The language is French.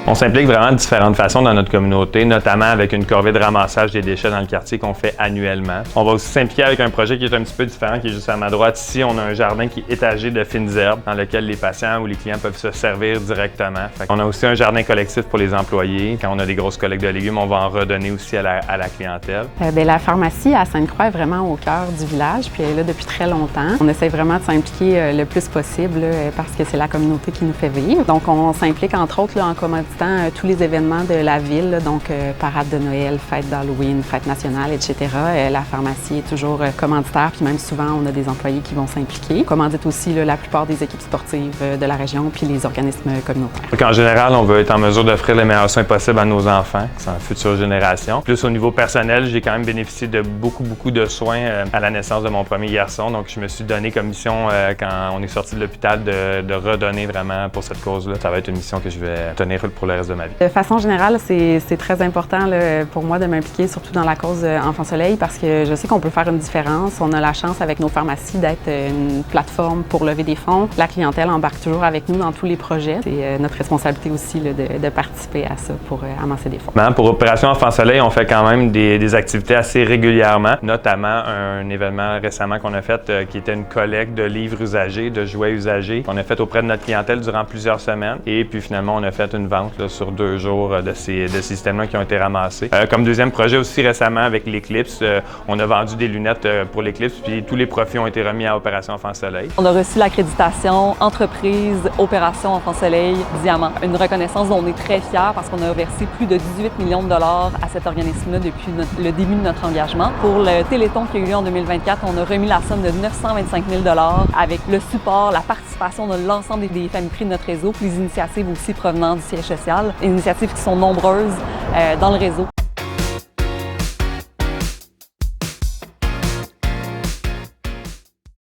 On s'implique vraiment de différentes façons dans notre communauté, notamment avec une corvée de ramassage des déchets dans le quartier qu'on fait annuellement. On va aussi s'impliquer avec un projet qui est un petit peu différent, qui est juste à ma droite. Ici, on a un jardin qui est étagé de fines herbes dans lequel les patients ou les clients peuvent se servir directement. On a aussi un jardin collectif pour les employés. Quand on a des grosses collectes de légumes, on va en redonner aussi à la clientèle. La pharmacie à Sainte-Croix est vraiment au cœur du village, puis elle est là depuis très longtemps. On essaie vraiment de s'impliquer le plus possible parce que c'est la communauté qui nous fait vivre. Donc, on s'implique entre autres en commanditant tous les événements de la ville, donc parade de Noël, fête d'Halloween, fête nationale, etc. La pharmacie est toujours commanditaire, puis même souvent, on a des employés qui vont s'impliquer. On commandite aussi la plupart des équipes sportives de la région, puis les organismes communautaires. Donc, en général, on veut être en mesure d'offrir les meilleurs soins possibles à nos enfants, qui sont la future génération. Plus au niveau personnel, j'ai quand même bénéficié de beaucoup de soins à la naissance de mon premier garçon. Donc, je me suis donné comme mission, quand on est sorti de l'hôpital, de redonner vraiment pour cette cause-là. Ça va être une mission que je vais tenir pour le reste de ma vie. De façon générale, c'est très important pour moi de m'impliquer, surtout dans la cause Enfants Soleil, parce que je sais qu'on peut faire une différence. On a la chance avec nos pharmacies d'être une plateforme pour lever des fonds. La clientèle embarque toujours avec nous dans tous les projets. C'est notre responsabilité aussi de participer à ça pour amasser des fonds. Pour Opération Enfants Soleil, on fait quand même des activités assez régulièrement, notamment un événement récemment qu'on a fait qui était une collecte de livres usagés, de jouets usagés qu'on a fait auprès de notre clientèle durant plusieurs semaines. Et puis finalement, on a fait une vente sur 2 jours de ces systèmes-là qui ont été ramassés. Comme deuxième projet aussi récemment avec l'Eclipse, on a vendu des lunettes pour l'Eclipse, puis tous les profits ont été remis à Opération Enfants Soleil. On a reçu l'accréditation Entreprise Opération Enfants Soleil Diamant. Une reconnaissance dont on est très fiers parce qu'on a versé plus de 18 millions de dollars à cet organisme-là depuis le début de notre engagement. Pour le Téléthon qui a eu lieu en 2024, on a remis la somme de 925 000 $ avec le support, la participation de l'ensemble des familles de notre réseau, puis les initiatives aussi provenant du siège social, des initiatives qui sont nombreuses dans le réseau.